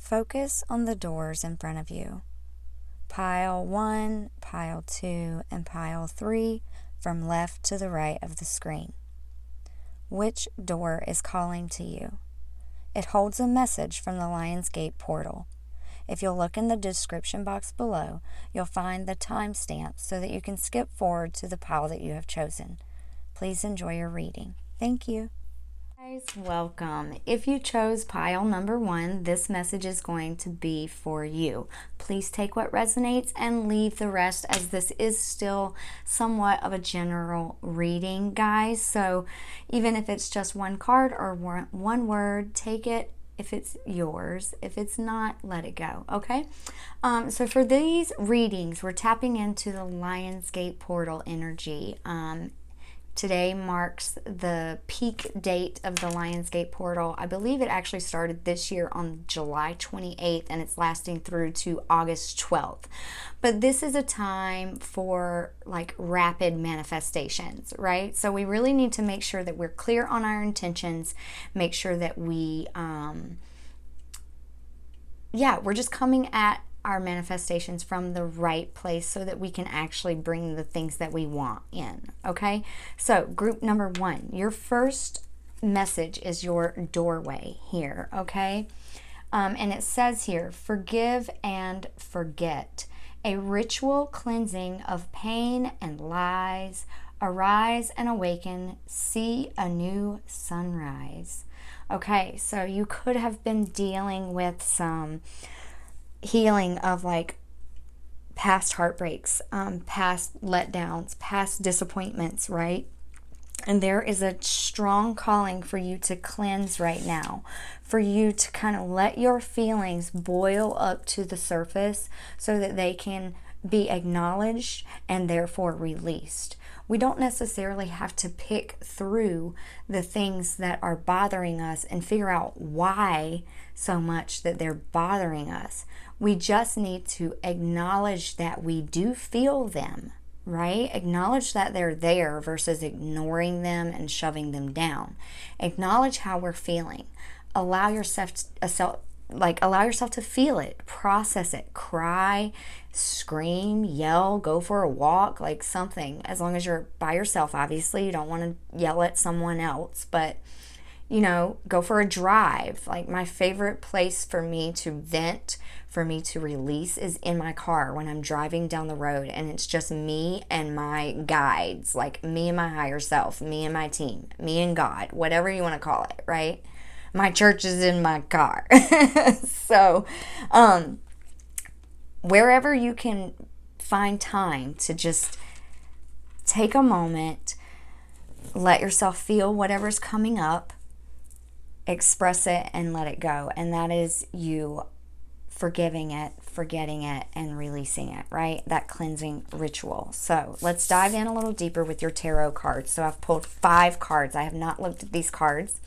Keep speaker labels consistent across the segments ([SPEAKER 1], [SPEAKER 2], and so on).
[SPEAKER 1] Focus on the doors in front of you. Pile 1, pile 2, and pile 3 from left to the right of the screen. Which door is calling to you? It holds a message from the Lionsgate portal. If you'll look in the description box below, you'll find the timestamp so that you can skip forward to the pile that you have chosen. Please enjoy your reading. Thank you. Guys, welcome. If you chose pile number 1, this message is going to be for you. Please take what resonates and leave the rest, as this is still somewhat of a general reading, guys. So even if it's just one card or one word, take it if it's yours. If it's not, let it go, okay? So for these readings, we're tapping into the Lionsgate portal energy. Today marks the peak date of the Lionsgate portal. I believe it actually started this year on July 28th and it's lasting through to August 12th. But this is a time for like rapid manifestations, right? So we really need to make sure that we're clear on our intentions, make sure that we're just coming at our manifestations from the right place so that we can actually bring the things that we want in, okay? So group number 1, your first message is your doorway here, okay? And it says here, forgive and forget. A ritual cleansing of pain and lies. Arise and awaken. See a new sunrise. Okay, so you could have been dealing with some healing of like past heartbreaks, past letdowns, past disappointments, right? And there is a strong calling for you to cleanse right now, for you to kind of let your feelings boil up to the surface so that they can be acknowledged and therefore released. We don't necessarily have to pick through the things that are bothering us and figure out why so much that they're bothering us. We just need to acknowledge that we do feel them, right? Acknowledge that they're there versus ignoring them and shoving them down. Acknowledge how we're feeling. Allow yourself to feel it, process it, cry, scream, yell, go for a walk, like something. As long as you're by yourself, obviously, you don't want to yell at someone else, but go for a drive. Like my favorite place for me to vent, for me to release is in my car when I'm driving down the road and it's just me and my guides, like me and my higher self, me and my team, me and God, whatever you want to call it, right? My church is in my car. So, wherever you can find time to just take a moment, let yourself feel whatever's coming up, express it and let it go. And that is you forgiving it, forgetting it, and releasing it, right? That cleansing ritual. So let's dive in a little deeper with your tarot cards. So I've pulled 5 cards. I have not looked at these cards.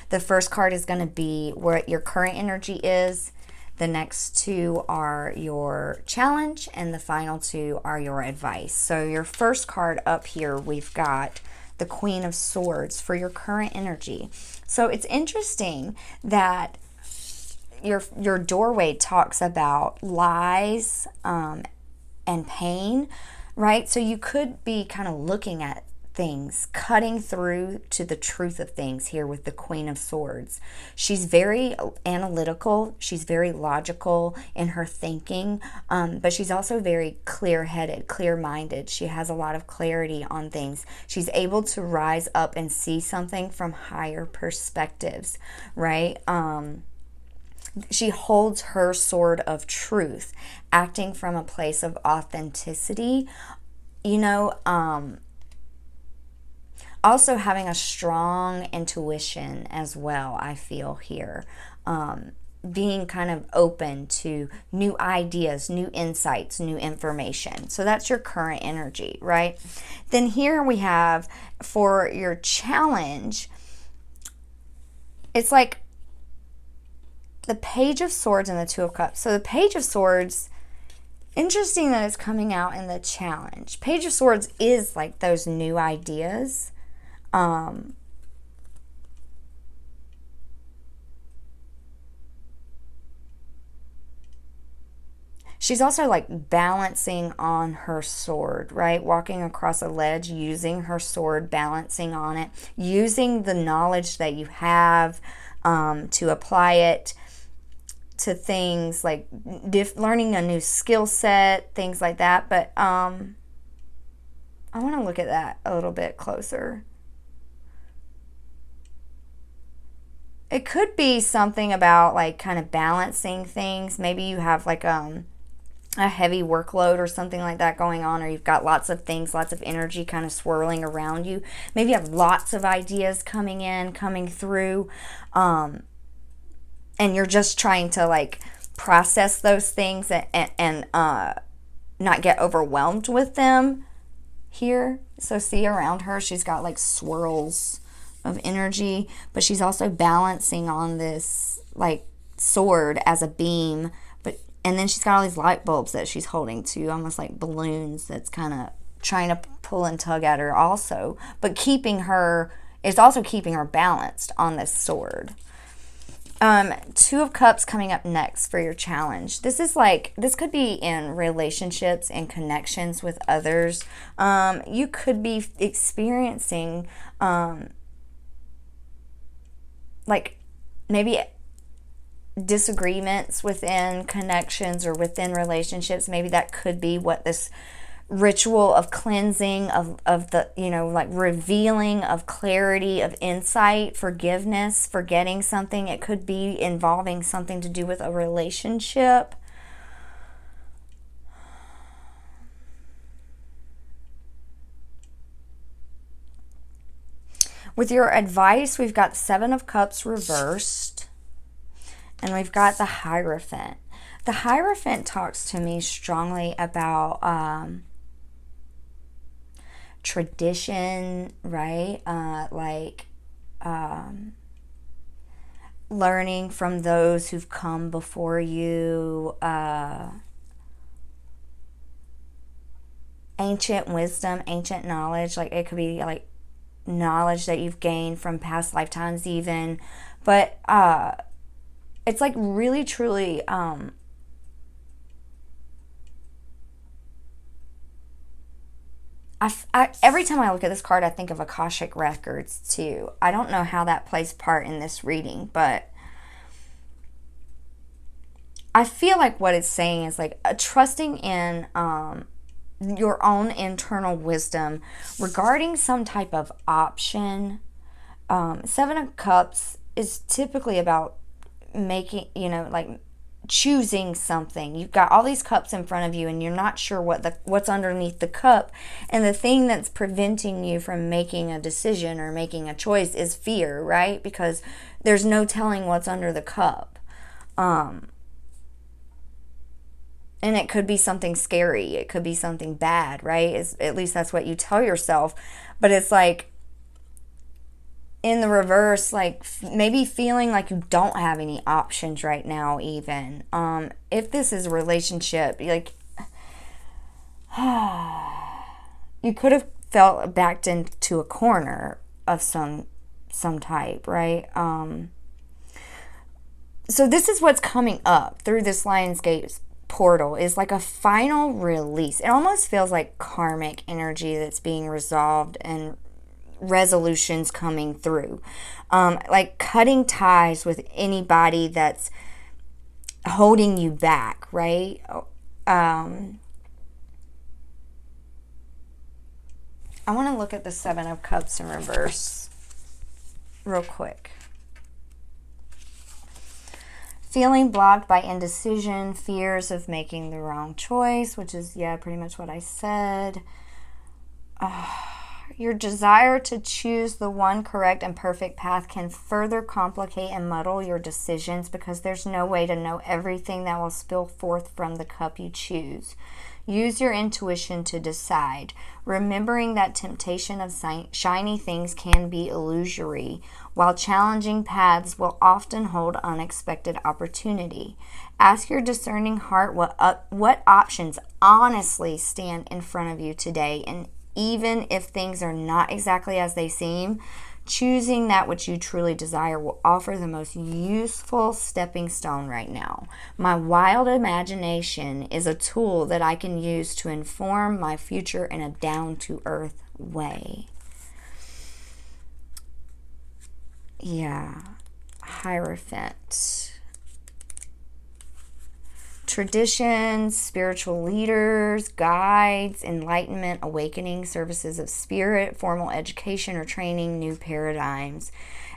[SPEAKER 1] The first card is going to be where your current energy is. The next 2 are your challenge, and the final 2 are your advice. So your first card up here, we've got the Queen of Swords for your current energy. So it's interesting that your doorway talks about lies and pain, right? So you could be kind of looking at things, cutting through to the truth of things here with the Queen of Swords. She's very analytical. She's very logical in her thinking, but she's also very clear-headed, clear-minded. She has a lot of clarity on things. She's able to rise up and see something from higher perspectives, right? She holds her sword of truth, acting from a place of authenticity, also having a strong intuition as well, I feel here. Being kind of open to new ideas, new insights, new information. So that's your current energy, right? Then here we have for your challenge, it's like the Page of Swords and the Two of Cups. So the Page of Swords, interesting that it's coming out in the challenge. Page of Swords is like those new ideas. She's also like balancing on her sword, right? Walking across a ledge, using her sword, balancing on it, using the knowledge that you have to apply it to things like learning a new skill set, things like that. But I want to look at that a little bit closer. It could be something about like kind of balancing things. Maybe you have like a heavy workload or something like that going on, or you've got lots of things, lots of energy kind of swirling around you. Maybe you have lots of ideas coming through, and you're just trying to like process those things and not get overwhelmed with them here. So see around her, she's got like swirls of energy, but she's also balancing on this like sword as a beam. And then she's got all these light bulbs that she's holding to, almost like balloons, that's kind of trying to pull and tug at her also. But it's also keeping her balanced on this sword. Two of Cups coming up next for your challenge. This could be in relationships and connections with others. You could be experiencing, like maybe disagreements within connections or within relationships. Maybe that could be what this ritual of cleansing of the, like revealing of clarity, of insight, forgiveness, forgetting something. It could be involving something to do with a relationship. With your advice, we've got Seven of Cups reversed. And we've got the Hierophant. The Hierophant talks to me strongly about tradition, right? Learning from those who've come before you. Ancient wisdom, ancient knowledge. Like it could be like knowledge that you've gained from past lifetimes even. But it's like really, truly, every time I look at this card, I think of Akashic Records too. I don't know how that plays part in this reading, but I feel like what it's saying is like trusting in your own internal wisdom regarding some type of option. Seven of Cups is typically about making, like choosing something. You've got all these cups in front of you and you're not sure what's underneath the cup, and the thing that's preventing you from making a decision or making a choice is fear, right? Because there's no telling what's under the cup. And it could be something scary, it could be something bad, right? At least that's what you tell yourself. But it's like in the reverse, like maybe feeling like you don't have any options right now even. If this is a relationship, like you could have felt backed into a corner of some type, right? So this is what's coming up through this Lionsgate portal, is like a final release. It almost feels like karmic energy that's being resolved and resolutions coming through, like cutting ties with anybody that's holding you back, right? I want to look at the Seven of Cups in reverse real quick. Feeling blocked by indecision, fears of making the wrong choice, which is, pretty much what I said. Your desire to choose the one correct and perfect path can further complicate and muddle your decisions because there's no way to know everything that will spill forth from the cup you choose. Use your intuition to decide, remembering that temptation of shiny things can be illusory, while challenging paths will often hold unexpected opportunity. Ask your discerning heart what options honestly stand in front of you today, and even if things are not exactly as they seem, Choosing that which you truly desire will offer the most useful stepping stone right now. My wild imagination is a tool that I can use to inform my future in a down-to-earth way. Yeah. Hierophant. Traditions, spiritual leaders, guides, enlightenment, awakening, services of spirit, formal education or training, new paradigms.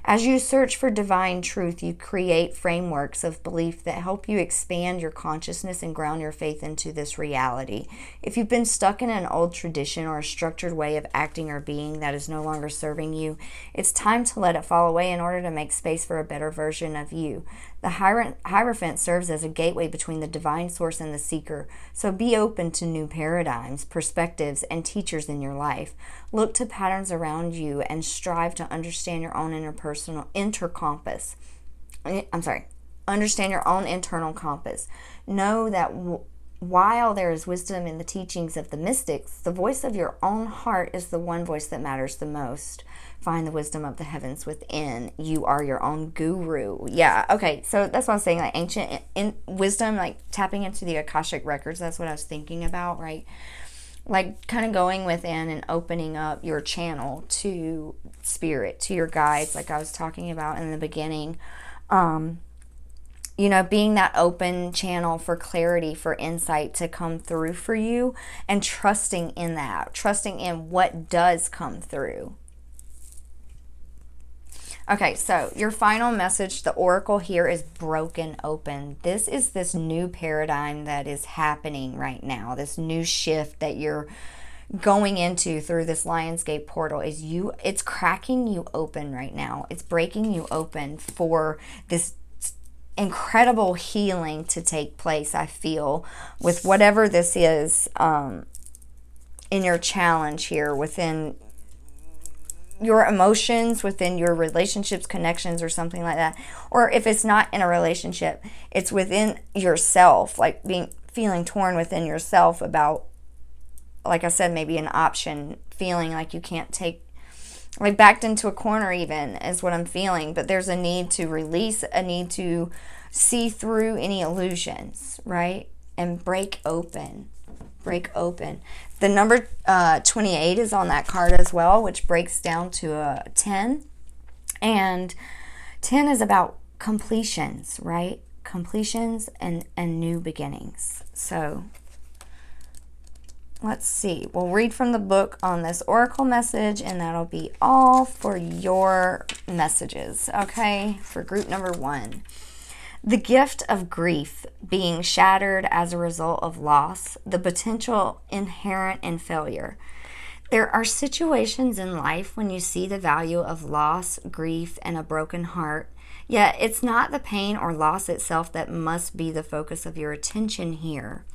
[SPEAKER 1] As you search for divine truth, you create frameworks of belief that help you expand your consciousness and ground your faith into this reality. If you've been stuck in an old tradition or a structured way of acting or being that is no longer serving you, it's time to let it fall away in order to make space for a better version of you. The Hierophant serves as a gateway between the divine source and the seeker, so be open to new paradigms, perspectives, and teachers in your life. Look to patterns around you and strive to understand your own understand your own internal compass. Know that while there is wisdom in the teachings of the mystics, the voice of your own heart is the one voice that matters the most. Find the wisdom of the heavens within. You are your own guru. Yeah, okay, so that's what I was saying, like ancient wisdom, like tapping into the Akashic records. That's what I was thinking about, right? Like kind of going within and opening up your channel to spirit, to your guides, like I was talking about in the beginning. You know, being that open channel for clarity, for insight to come through for you, and trusting in that, trusting in what does come through. Okay, so your final message, the oracle here is broken open. This is this new paradigm that is happening right now. This new shift that you're going into through this Lionsgate portal it's cracking you open right now. It's breaking you open for this incredible healing to take place, I feel, with whatever this is in your challenge here, within your emotions, within your relationships, connections, or something like that. Or if it's not in a relationship, it's within yourself, like feeling torn within yourself about, like I said, maybe an option, feeling like you can't take, like backed into a corner even is what I'm feeling. But there's a need to release, a need to see through any illusions, right? And break open. Break open. The number 28 is on that card as well, which breaks down to a 10. And 10 is about completions, right? Completions and new beginnings. So let's see. We'll read from the book on this oracle message, and that'll be all for your messages, okay? For group number 1. The gift of grief, being shattered as a result of loss, the potential inherent in failure. There are situations in life when you see the value of loss, grief, and a broken heart, yet it's not the pain or loss itself that must be the focus of your attention here.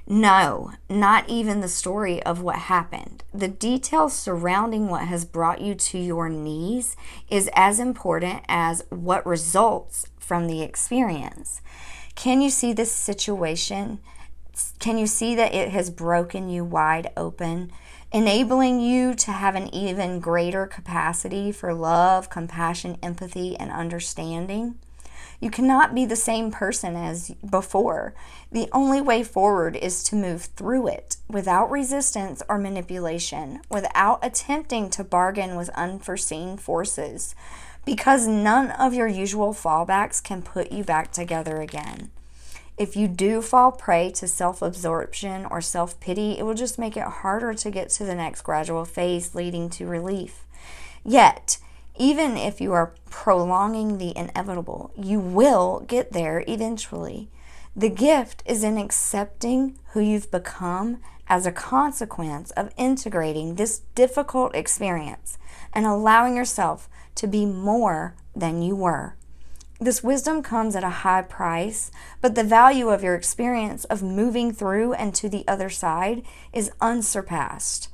[SPEAKER 1] No, not even the story of what happened. The details surrounding what has brought you to your knees is as important as what results from the experience. Can you see this situation? Can you see that it has broken you wide open, enabling you to have an even greater capacity for love, compassion, empathy, and understanding? You cannot be the same person as before. The only way forward is to move through it without resistance or manipulation, without attempting to bargain with unforeseen forces, because none of your usual fallbacks can put you back together again. If you do fall prey to self-absorption or self-pity, it will just make it harder to get to the next gradual phase leading to relief. Yet, even if you are prolonging the inevitable, you will get there eventually. The gift is in accepting who you've become as a consequence of integrating this difficult experience and allowing yourself to be more than you were. This wisdom comes at a high price, but the value of your experience of moving through and to the other side is unsurpassed.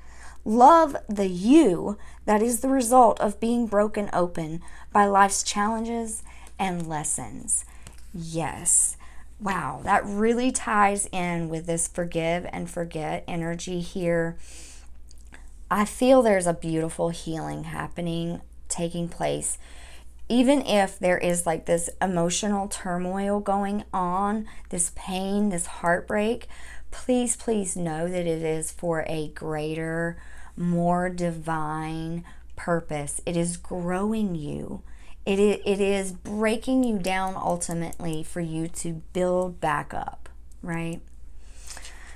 [SPEAKER 1] Love the you that is the result of being broken open by life's challenges and lessons. Yes. Wow, that really ties in with this forgive and forget energy here. I feel there's a beautiful healing happening taking place. Even if there is like this emotional turmoil going on, this pain, this heartbreak, please, please know that it is for a greater, more divine purpose. It is growing you. It is breaking you down ultimately for you to build back up, right?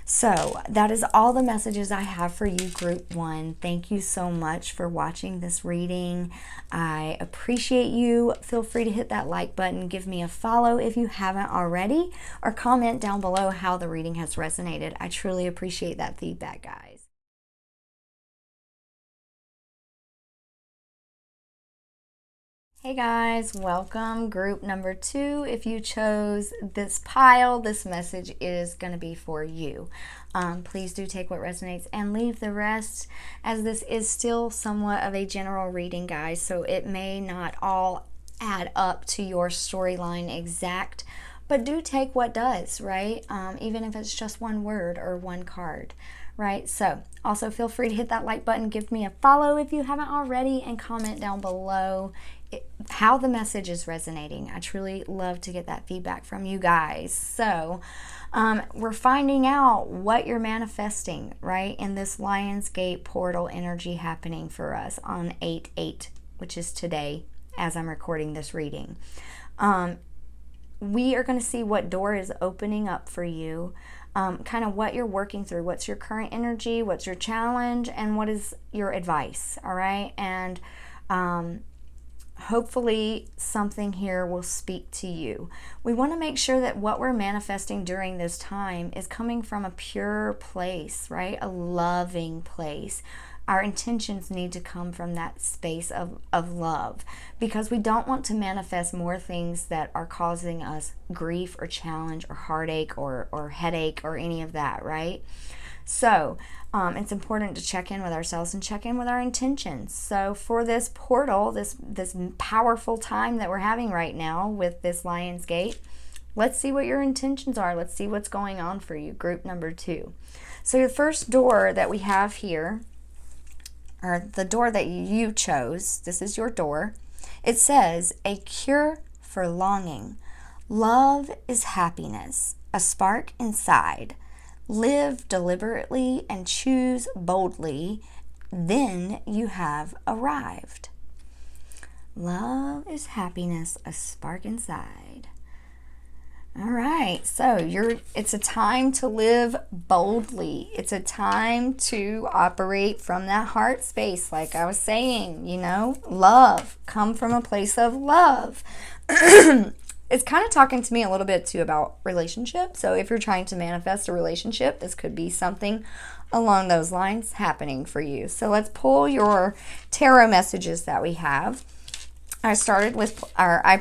[SPEAKER 1] So that is all the messages I have for you, Group 1. Thank you so much for watching this reading. I appreciate you. Feel free to hit that like button. Give me a follow if you haven't already, or comment down below how the reading has resonated. I truly appreciate that feedback, guys. Hey guys, welcome. Group number 2. If you chose this pile, this message is going to be for you. Please do take what resonates and leave the rest, as this is still somewhat of a general reading, guys, so it may not all add up to your storyline exact, but do take what does, right? Even if it's just one word or one card. Right, so also feel free to hit that like button, give me a follow if you haven't already, and comment down below how the message is resonating. I truly love to get that feedback from you guys. So we're finding out what you're manifesting, right, in this Lionsgate portal energy happening for us on 8/8, which is today as I'm recording this reading. We are going to see what door is opening up for you. Kind of what you're working through, what's your current energy, what's your challenge, and what is your advice, all right? And hopefully something here will speak to you. We want to make sure that what we're manifesting during this time is coming from a pure place, right? A loving place. Our intentions need to come from that space of love, because we don't want to manifest more things that are causing us grief or challenge or heartache or headache or any of that, right? So it's important to check in with ourselves and check in with our intentions. So for this portal, this powerful time that we're having right now with this Lionsgate, let's see what your intentions are. Let's see what's going on for you, group number 2. So the first door that we have here, or the door that you chose, this is your door. It says, a cure for longing. Love is happiness, a spark inside. Live deliberately and choose boldly, then you have arrived. Love is happiness, a spark inside. All right, so it's a time to live boldly. It's a time to operate from that heart space, like I was saying, you know, love. Come from a place of love. It's kind of talking to me a little bit too about relationships. So if you're trying to manifest a relationship, this could be something along those lines happening for you. So let's pull your tarot messages that we have. I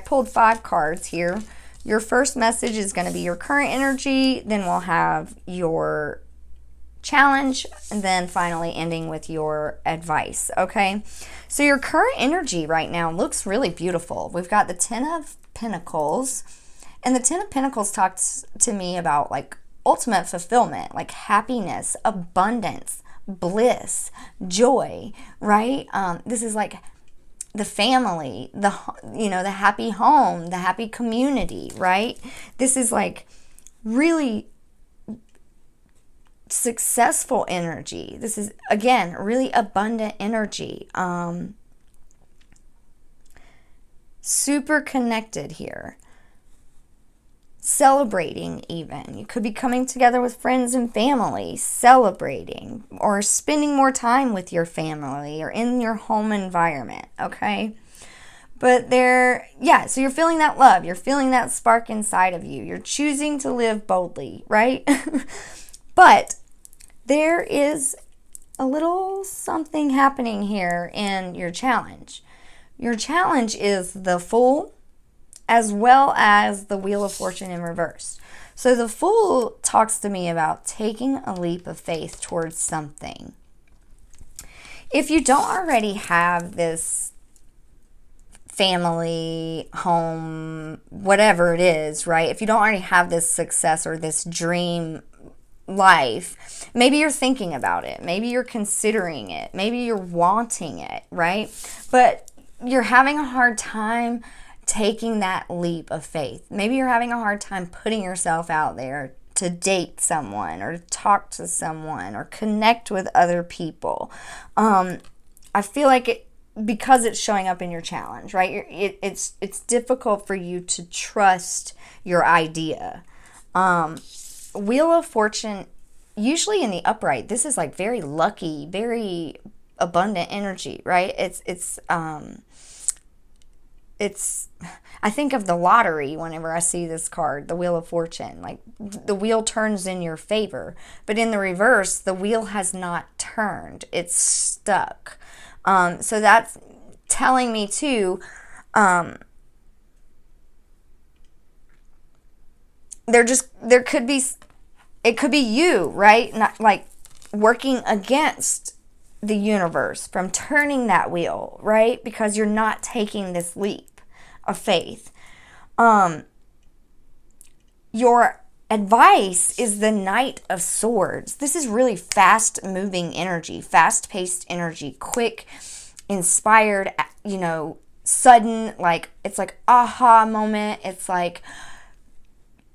[SPEAKER 1] pulled 5 cards here. Your first message is going to be your current energy, then we'll have your challenge, and then finally ending with your advice, okay? So your current energy right now looks really beautiful. We've got the 10 of Pentacles, and the 10 of Pentacles talks to me about like ultimate fulfillment, like happiness, abundance, bliss, joy, right? This is like the family, the happy home, the happy community, right? This is like really successful energy. This is, again, really abundant energy. Super connected here. Celebrating even. You could be coming together with friends and family, celebrating, or spending more time with your family or in your home environment, okay? But so you're feeling that love. You're feeling that spark inside of you. You're choosing to live boldly, right? But there is a little something happening here in your challenge. Your challenge is the Fool, as well as the Wheel of Fortune in reverse. So the Fool talks to me about taking a leap of faith towards something. If you don't already have this family, home, whatever it is, right? If you don't already have this success or this dream life, maybe you're thinking about it. Maybe you're considering it. Maybe you're wanting it, right? But you're having a hard time taking that leap of faith. Maybe you're having a hard time putting yourself out there to date someone or to talk to someone or connect with other people. I feel like because it's showing up in your challenge, right? It's difficult for you to trust your idea. Wheel of Fortune, usually in the upright, this is like very lucky, very abundant energy, right? It's I think of the lottery whenever I see this card, the Wheel of Fortune. Like, the wheel turns in your favor, but in the reverse, the wheel has not turned. It's stuck. So that's telling me too, it could be you, right? Not like working against the universe from turning that wheel, right? Because you're not taking this leap of faith. Your advice is the Knight of Swords. This is really fast moving energy, fast paced energy, quick, inspired, sudden, like, it's like aha moment. It's like,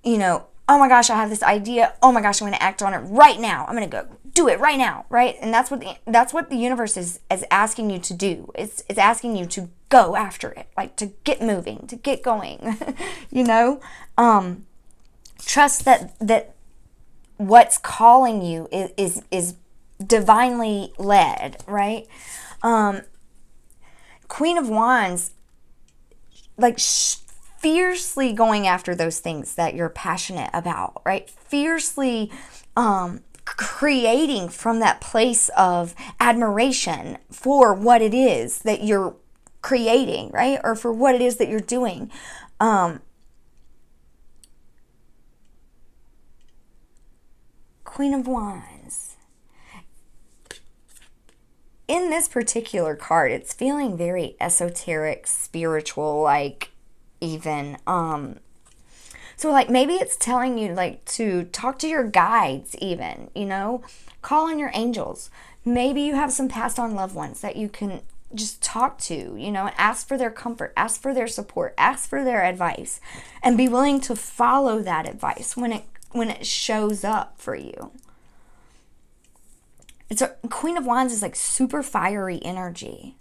[SPEAKER 1] oh my gosh, I have this idea. Oh my gosh, I'm going to act on it right now. I'm going to go do it right now, right? And that's what the universe is asking you to do. It's asking you to go after it, like to get moving, to get going. Trust that what's calling you is divinely led, right? Queen of Wands, like fiercely going after those things that you're passionate about, right? Fiercely creating from that place of admiration for what it is that you're creating, right? Or for what it is that you're doing. Queen of Wands. In this particular card, it's feeling very esoteric, spiritual, like even. So like maybe it's telling you like to talk to your guides even, call on your angels. Maybe you have some passed on loved ones that you can just talk to, and ask for their comfort, ask for their support, ask for their advice, and be willing to follow that advice when it shows up for you. Queen of Wands is like super fiery energy.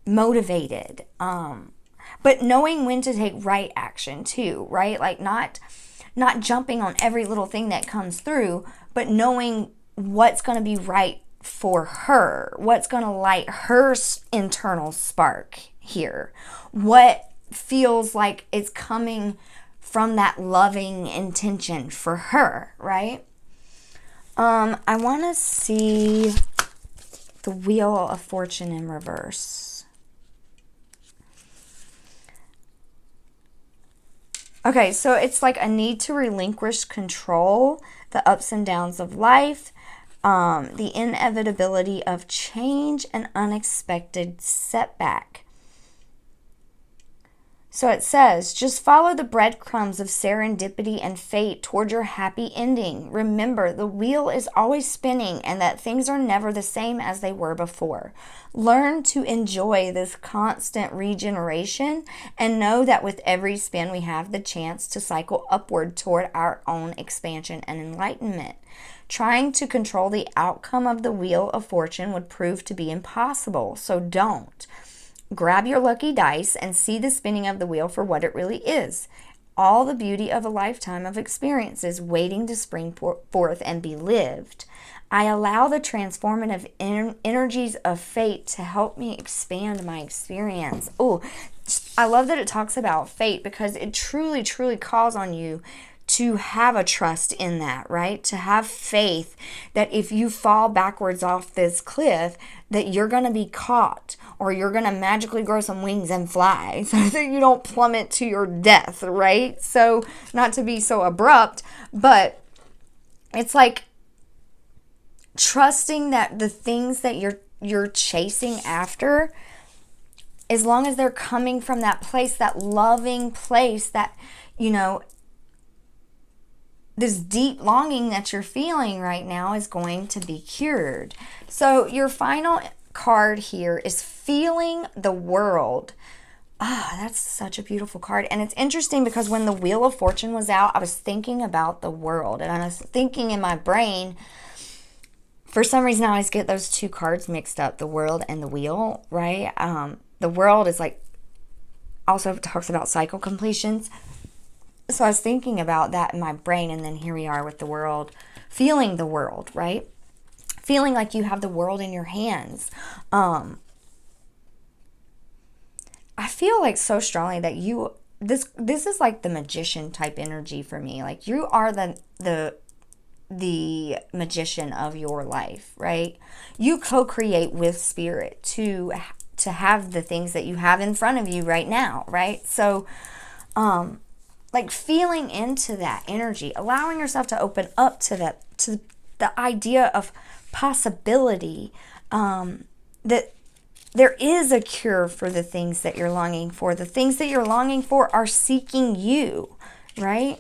[SPEAKER 1] Motivated. But knowing when to take right action too, right? Like not jumping on every little thing that comes through, but knowing what's going to be right for her, what's going to light her internal spark here, what feels like it's coming from that loving intention for her, right? I want to see the Wheel of Fortune in reverse. Okay, so it's like a need to relinquish control, the ups and downs of life, the inevitability of change, and unexpected setback. So it says, just follow the breadcrumbs of serendipity and fate toward your happy ending. Remember, the wheel is always spinning and that things are never the same as they were before. Learn to enjoy this constant regeneration and know that with every spin we have the chance to cycle upward toward our own expansion and enlightenment. Trying to control the outcome of the Wheel of Fortune would prove to be impossible, so don't. Grab your lucky dice and see the spinning of the wheel for what it really is. All the beauty of a lifetime of experiences waiting to spring forth and be lived. I allow the transformative energies of fate to help me expand my experience. Oh, I love that it talks about fate because it truly, truly calls on you to have a trust in that, right? To have faith that if you fall backwards off this cliff, that you're going to be caught or you're going to magically grow some wings and fly so that you don't plummet to your death, right? So not to be so abrupt, but it's like trusting that the things that you're chasing after, as long as they're coming from that place, that loving place, that, this deep longing that you're feeling right now is going to be cured. So your final card here is feeling the world. Ah, that's such a beautiful card. And it's interesting because when the Wheel of Fortune was out, I was thinking about the world. And I was thinking in my brain, for some reason, I always get those two cards mixed up, the world and the wheel, right? The world is like, also talks about cycle completions. So I was thinking about that in my brain. And then here we are with the world, feeling the world, right? Feeling like you have the world in your hands. I feel like so strongly that this is like the magician type energy for me. Like you are the magician of your life, right? You co-create with spirit to have the things that you have in front of you right now, right? So like feeling into that energy, allowing yourself to open up to that, to the idea of possibility, that there is a cure for the things that you're longing for. The things that you're longing for are seeking you, right?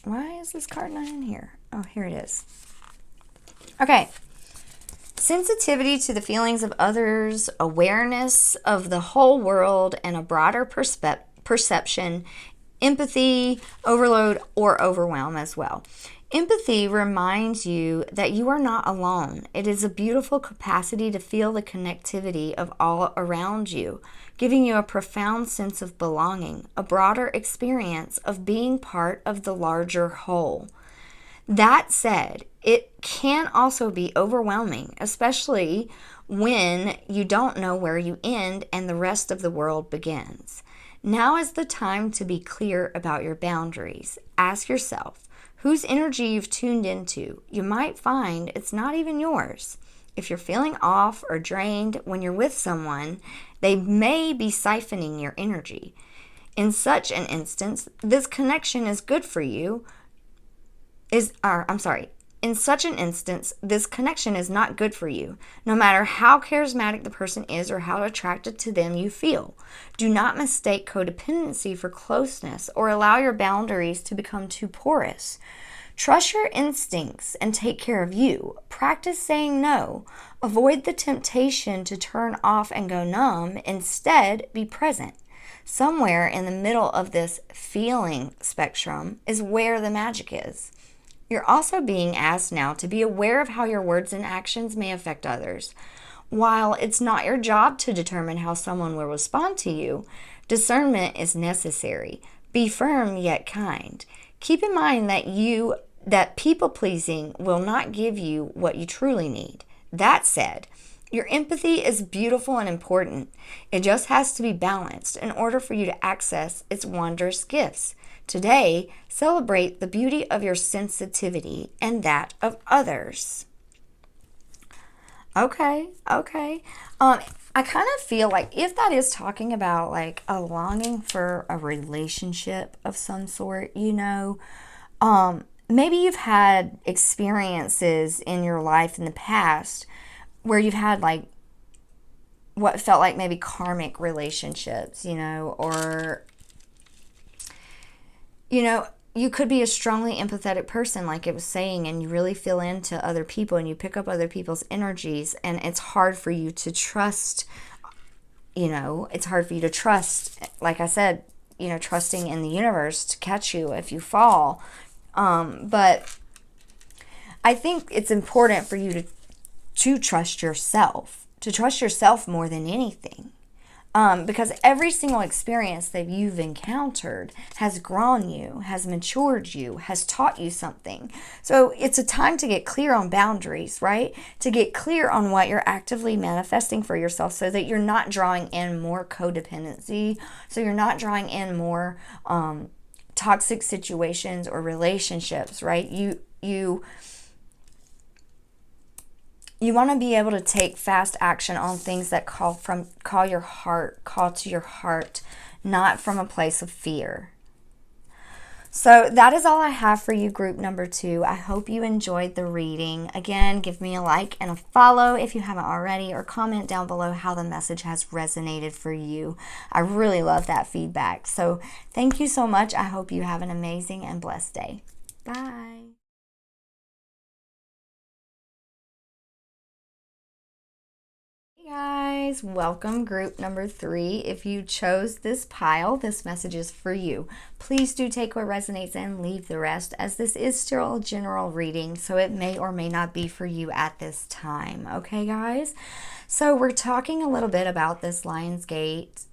[SPEAKER 1] Why is this card not in here? Oh, here it is. Okay. Sensitivity to the feelings of others, awareness of the whole world and a broader perception, empathy, overload, or overwhelm as well. Empathy reminds you that you are not alone. It is a beautiful capacity to feel the connectivity of all around you, giving you a profound sense of belonging, a broader experience of being part of the larger whole. That said, it can also be overwhelming, especially when you don't know where you end and the rest of the world begins. Now is the time to be clear about your boundaries. Ask yourself, whose energy you've tuned into. You might find it's not even yours. If you're feeling off or drained when you're with someone, they may be siphoning your energy. In such an instance, this connection is good for you. In such an instance, this connection is not good for you, no matter how charismatic the person is or how attracted to them you feel. Do not mistake codependency for closeness or allow your boundaries to become too porous. Trust your instincts and take care of you. Practice saying no. Avoid the temptation to turn off and go numb. Instead, be present. Somewhere in the middle of this feeling spectrum is where the magic is. You're also being asked now to be aware of how your words and actions may affect others. While it's not your job to determine how someone will respond to you, discernment is necessary. Be firm yet kind. Keep in mind that people-pleasing will not give you what you truly need. That said, your empathy is beautiful and important. It just has to be balanced in order for you to access its wondrous gifts. Today, celebrate the beauty of your sensitivity and that of others. Okay. I kind of feel like if that is talking about like a longing for a relationship of some sort, maybe you've had experiences in your life in the past where you've had like what felt like maybe karmic relationships, or you could be a strongly empathetic person, like it was saying, and you really feel into other people and you pick up other people's energies, and it's hard for you to trust, like I said, trusting in the universe to catch you if you fall. But I think it's important for you to trust yourself, more than anything. Because every single experience that you've encountered has grown you, has matured you, has taught you something. So it's a time to get clear on boundaries, right? To get clear on what you're actively manifesting for yourself so that you're not drawing in more codependency, so you're not drawing in more toxic situations or relationships, right? You want to be able to take fast action on things that call to your heart, not from a place of fear. So that is all I have for you, group number 2. I hope you enjoyed the reading. Again, give me a like and a follow if you haven't already, or comment down below how the message has resonated for you. I really love that feedback. So thank you so much. I hope you have an amazing and blessed day. Bye. Hey guys, welcome group number 3. If you chose this pile, this message is for you. Please do take what resonates and leave the rest, as this is still a general reading, so it may or may not be for you at this time. Okay, guys? So we're talking a little bit about this Lionsgate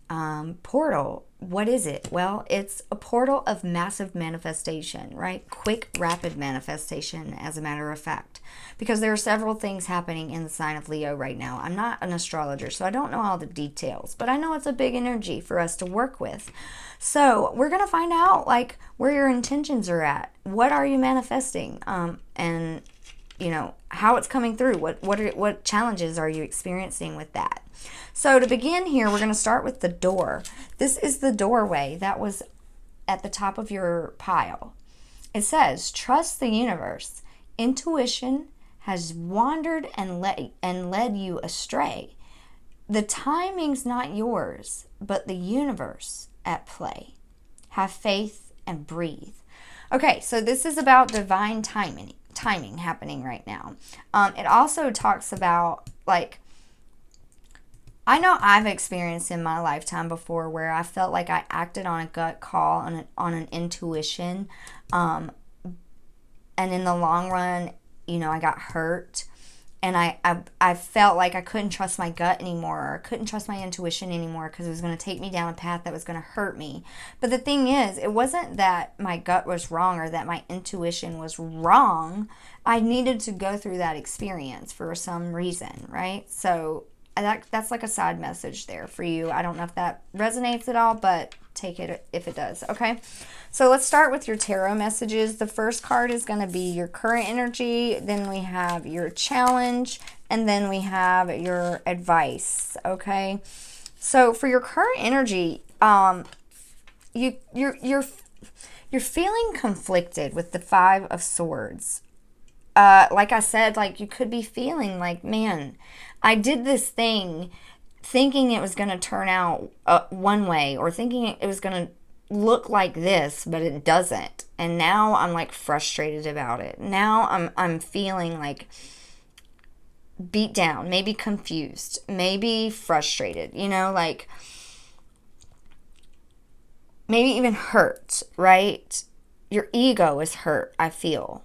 [SPEAKER 1] portal. What is it? Well, it's a portal of massive manifestation, right? Quick, rapid manifestation, as a matter of fact. Because there are several things happening in the sign of Leo right now. I'm not an astrologer, so I don't know all the details, but I know it's a big energy for us to work with. So we're going to find out, like, where your intentions are at. What are you manifesting? And, you know, how it's coming through. What challenges are you experiencing with that? So to begin here, we're going to start with the door. This is the doorway that was at the top of your pile. It says, trust the universe. Intuition has wandered and led you astray. The timing's not yours, but the universe at play. Have faith and breathe. Okay, so this is about divine timing happening right now. It also talks about, like, I know I've experienced in my lifetime before where I felt like I acted on a gut call, on an intuition, and in the long run, you know, I got hurt, and I felt like I couldn't trust my gut anymore, or I couldn't trust my intuition anymore because it was going to take me down a path that was going to hurt me. But the thing is, it wasn't that my gut was wrong or that my intuition was wrong. I needed to go through that experience for some reason, right? So that's like a side message there for you. I don't know if that resonates at all, but take it if it does, okay? So let's start with your tarot messages. The first card is going to be your current energy. Then we have your challenge. And then we have your advice, okay? So for your current energy, you're feeling conflicted with the Five of Swords. Like I said, like, you could be feeling like, man, I did this thing thinking it was going to turn out one way, or thinking it was going to look like this, but it doesn't. And now I'm, like, frustrated about it. Now I'm feeling like beat down, maybe confused, maybe frustrated, you know, like maybe even hurt, right? Your ego is hurt, I feel.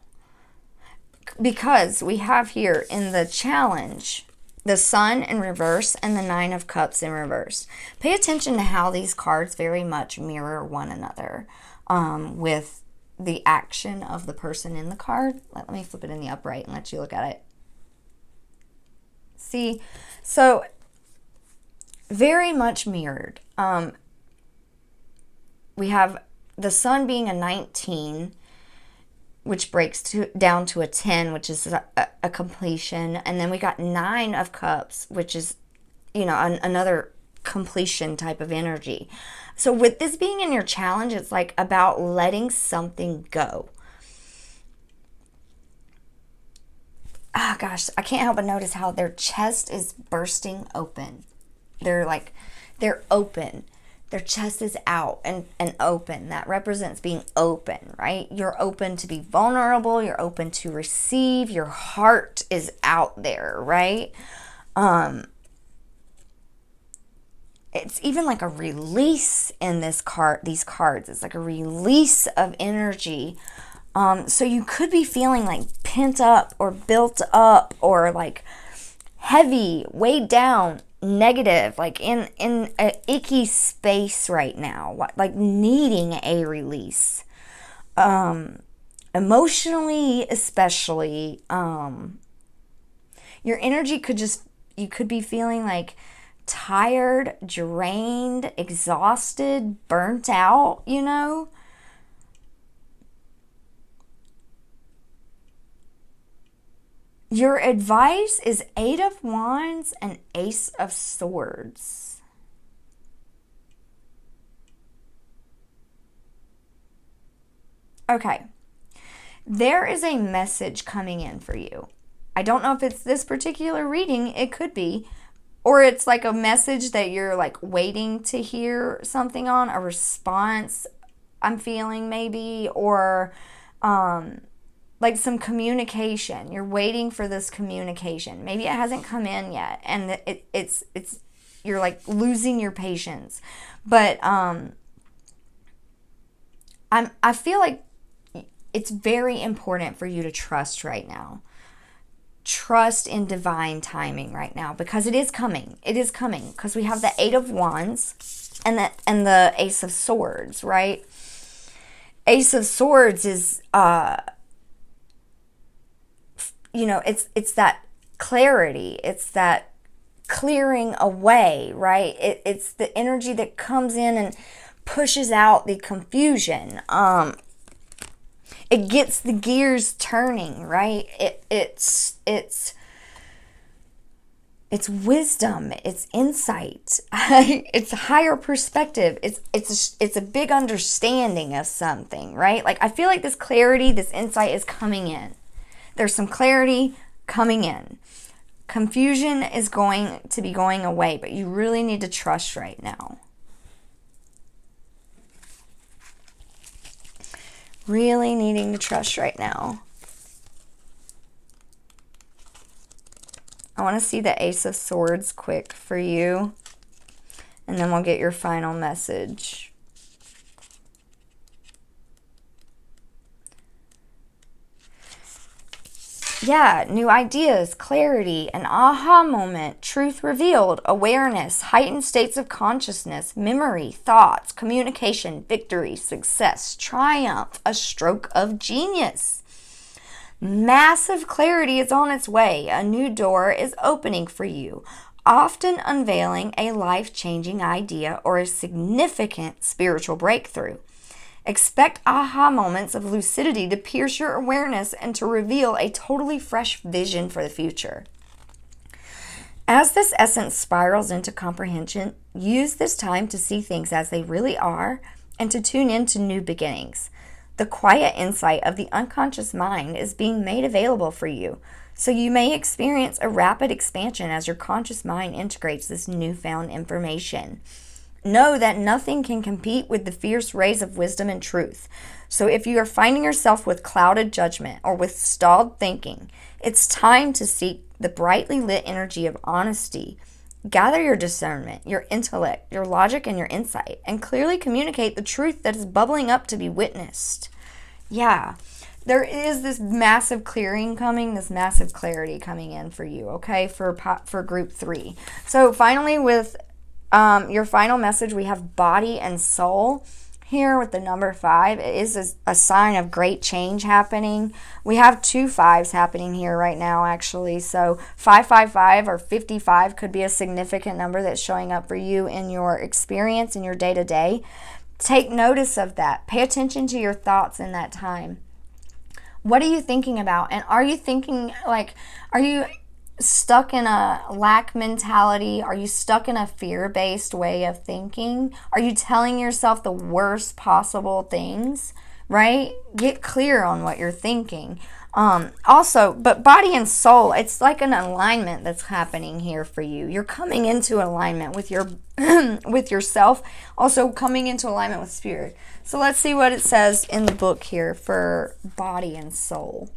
[SPEAKER 1] Because we have here in the challenge the Sun in reverse and the Nine of Cups in reverse. Pay attention to how these cards very much mirror one another with the action of the person in the card. Let me flip it in the upright and let you look at it. See? So, very much mirrored. We have the Sun being a 19, which breaks down to a 10, which is a completion. And then we got 9 of Cups, which is, you know, another completion type of energy. So with this being in your challenge, it's like about letting something go. Ah, gosh, I can't help but notice how their chest is bursting open. They're open. Their chest is out and open. That represents being open, right? You're open to be vulnerable. You're open to receive. Your heart is out there, right? It's even like a release in these cards. It's like a release of energy. So you could be feeling like pent up or built up or like heavy, weighed down, negative, like in an icky space right now, like needing a release, emotionally especially. Your energy you could be feeling like tired, drained, exhausted, burnt out, you know. Your advice is 8 of Wands and Ace of Swords. Okay. There is a message coming in for you. I don't know if it's this particular reading. It could be. Or it's like a message that you're like waiting to hear something on, a response I'm feeling maybe, or like some communication. You're waiting for this communication. Maybe it hasn't come in yet, and it's you're like losing your patience. But I feel like it's very important for you to trust right now. Trust in divine timing right now, because it is coming. It is coming, because we have the Eight of Wands and the Ace of Swords, right? Ace of Swords is it's that clarity, it's that clearing away, right? It's the energy that comes in and pushes out the confusion. It gets the gears turning, right? It's wisdom, it's insight, it's higher perspective, it's a big understanding of something, right? Like, I feel like this clarity, this insight is coming in. There's some clarity coming in. Confusion is going to be going away, but you really need to trust right now. Really needing to trust right now. I want to see the Ace of Swords quick for you, and then we'll get your final message. Yeah, new ideas, clarity, an aha moment, truth revealed, awareness, heightened states of consciousness, memory, thoughts, communication, victory, success, triumph, a stroke of genius. Massive clarity is on its way. A new door is opening for you, often unveiling a life-changing idea or a significant spiritual breakthrough. Expect aha moments of lucidity to pierce your awareness and to reveal a totally fresh vision for the future. As this essence spirals into comprehension, use this time to see things as they really are and to tune into new beginnings. The quiet insight of the unconscious mind is being made available for you, so you may experience a rapid expansion as your conscious mind integrates this newfound information. Know that nothing can compete with the fierce rays of wisdom and truth. So if you are finding yourself with clouded judgment or with stalled thinking, it's time to seek the brightly lit energy of honesty. Gather your discernment, your intellect, your logic, and your insight, and clearly communicate the truth that is bubbling up to be witnessed. Yeah, there is this massive clearing coming, this massive clarity coming in for you, okay, for group 3. So finally, with your final message, we have body and soul here with the number 5. It is a sign of great change happening. We have 2 5s happening here right now, actually. So 555 or 55 could be a significant number that's showing up for you in your experience, in your day-to-day. Take notice of that. Pay attention to your thoughts in that time. What are you thinking about? And are you thinking, like, are you stuck in a lack mentality? Are you stuck in a fear-based way of thinking? Are you telling yourself the worst possible things, right? Get clear on what you're thinking. Also, but body and soul, it's like an alignment that's happening here for you. You're coming into alignment with your with yourself, also coming into alignment with spirit. So let's see what it says in the book here for body and soul.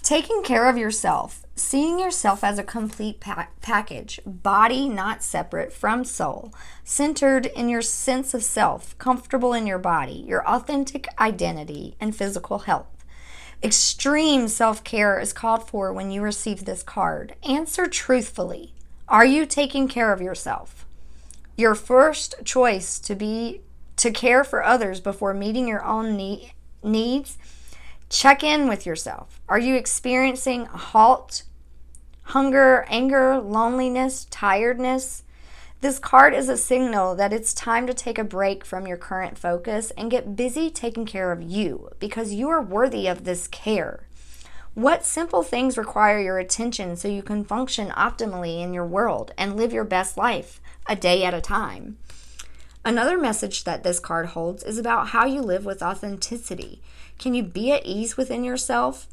[SPEAKER 1] Taking care of yourself, seeing yourself as a complete package, body not separate from soul, centered in your sense of self, comfortable in your body, your authentic identity, and physical health. Extreme self-care is called for when you receive this card. Answer truthfully. Are you taking care of yourself? Your first choice to care for others before meeting your own needs. Check in with yourself. Are you experiencing a halt, hunger, anger, loneliness, tiredness? This card is a signal that it's time to take a break from your current focus and get busy taking care of you, because you are worthy of this care. What simple things require your attention so you can function optimally in your world and live your best life a day at a time? Another message that this card holds is about how you live with authenticity. Can you be at ease within yourself?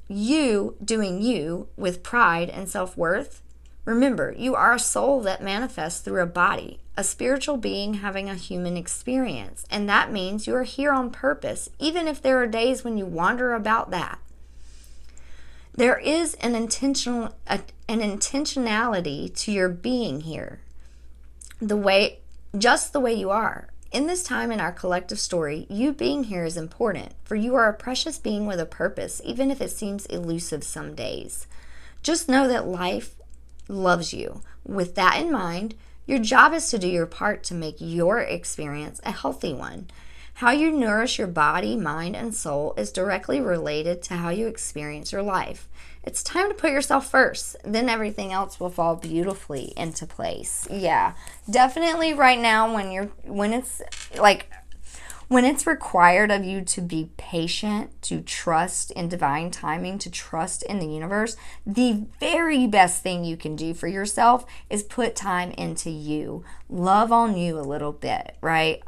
[SPEAKER 1] You doing you with pride and self-worth? Remember, you are a soul that manifests through a body, a spiritual being having a human experience. And that means you are here on purpose, even if there are days when you wander about that. There is an intentionality to your being here. Just the way you are. In this time in our collective story, you being here is important, for you are a precious being with a purpose, even if it seems elusive some days. Just know that life loves you. With that in mind, your job is to do your part to make your experience a healthy one. How you nourish your body, mind, and soul is directly related to how you experience your life. It's time to put yourself first. Then everything else will fall beautifully into place. Yeah, definitely right now when it's required of you to be patient, to trust in divine timing, to trust in the universe, the very best thing you can do for yourself is put time into you. Love on you a little bit, right?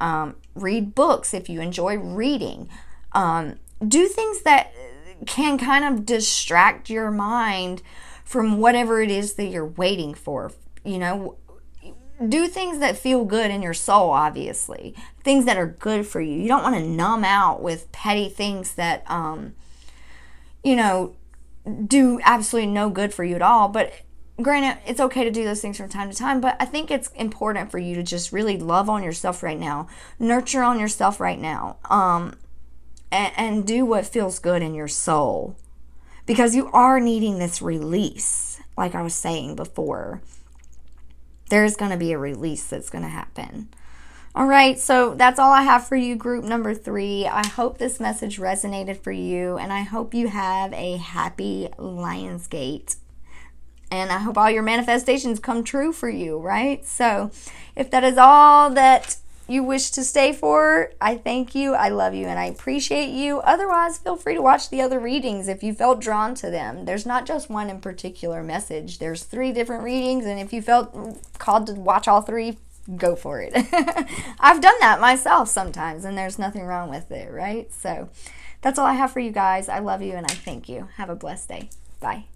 [SPEAKER 1] Read books if you enjoy reading. Do things that can kind of distract your mind from whatever it is that you're waiting for. You know, do things that feel good in your soul, obviously. Things that are good for you. You don't want to numb out with petty things that, do absolutely no good for you at all. But granted, it's okay to do those things from time to time, but I think it's important for you to just really love on yourself right now. Nurture on yourself right now. And do what feels good in your soul. Because you are needing this release, like I was saying before. There's going to be a release that's going to happen. All right, so that's all I have for you, group number 3. I hope this message resonated for you, and I hope you have a happy Lionsgate. And I hope all your manifestations come true for you, right? So if that is all that you wish to stay for, I thank you, I love you, and I appreciate you. Otherwise, feel free to watch the other readings if you felt drawn to them. There's not just one in particular message. There's 3 different readings, and if you felt called to watch all 3, go for it. I've done that myself sometimes, and there's nothing wrong with it, right? So that's all I have for you guys. I love you, and I thank you. Have a blessed day. Bye.